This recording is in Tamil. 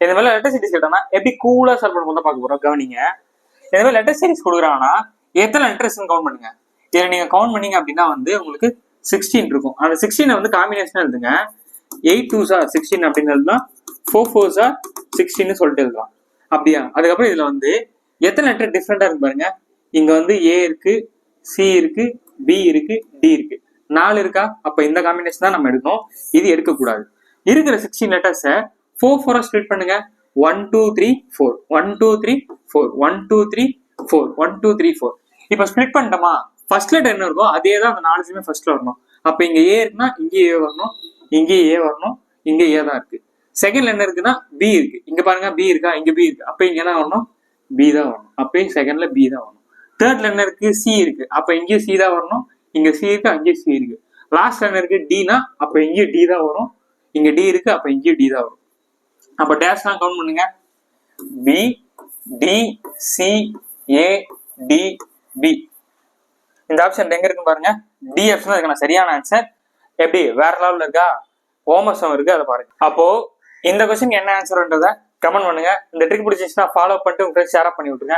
இந்த மாதிரி லெட்டர் சீரிஸ் கேட்டோம்னா எப்படி கூலா சால்வ் பண்ண பார்க்க போறோம். கவனிங்க, இந்த மாதிரி லெட்டர் சீரிஸ் கொடுக்குறாங்கன்னா எத்தனை லெட்டர்ஸ் கவுண்ட் பண்ணுங்க. இதை நீங்க கவுண்ட் பண்ணீங்க அப்படின்னா வந்து உங்களுக்கு 16 இருக்கும். அந்த 16 வந்து காம்பினேஷன் எழுதுங்க. 8 2s are 16 அப்படிங்கிறதுனா 4 4s are 16 சொல்லிட்டு எழுதலாம். அப்படியா? அதுக்கப்புறம் இதுல வந்து எத்தனை லெட்டர் டிஃப்ரெண்டா இருக்கு பாருங்க. இங்க வந்து ஏ இருக்கு, சி இருக்கு, பி இருக்கு, டி இருக்கு, 4 இருக்கா? அப்ப இந்த காம்பினேஷன் தான் நம்ம எடுக்கணும். இது எடுக்கக்கூடாது. இருக்கிற 16 லெட்டர்ஸை 4 4 ஸ்ப்ளிட் பண்ணுங்க. 1 2 3 4 1 2 3 4 1 2 3 4 1 2 3 4. இப்ப ஸ்ப்ளிட் பண்ணிட்டோமா? ஃபர்ஸ்ட் லெட்டர் என்ன இருக்கோ அதே தான் அந்த 4 ஃபர்ஸ்ட்ல வரணும். அப்ப இங்க ஏ இருக்குன்னா இங்கே ஏ வரணும், இங்கே ஏ வரணும், இங்க ஏ தான் இருக்கு. செகண்ட்ல என்ன இருக்குன்னா பி இருக்கு. இங்க பாருங்க பி இருக்கா? இங்க பி இருக்கு. அப்ப இங்க என்ன வரணும்? பி தான் வரணும். அப்பயும் செகண்ட்ல பி தான் வரணும். தேர்ட்ல என்ன இருக்கு? சி இருக்கு. அப்ப இங்கேயும் சி தான் வரணும். இங்க சி இருக்கு, அங்கேயும் சி இருக்கு. லாஸ்ட்ல என்ன இருக்கு? டினா அப்ப இங்கேயும் டி தான் வரும். இங்க டி இருக்கு, அப்ப இங்கேயும் டி தான் வரும். அப்ப டேஷ் தான் கவுண்ட் பண்ணுங்க. B D C A D B. இந்த ஆப்ஷன் எங்க இருக்கு பாருங்க. டி ஆப்ஷன் இருக்கு சரியான ஆன்சர். எப்படி வேற லெவல்ல இருக்கா? ஓமசம் இருக்கு, அதை பாருங்க. அப்போ இந்த கொஸ்டின் என்ன ஆன்சர்ன்றத கமெண்ட் பண்ணுங்க. இந்த ட்ரிக் பிடிச்சிச்சுன்னா ஃபாலோ பண்ணிட்டு உங்களுக்கு ஷேர் பண்ணி விட்டுருங்க.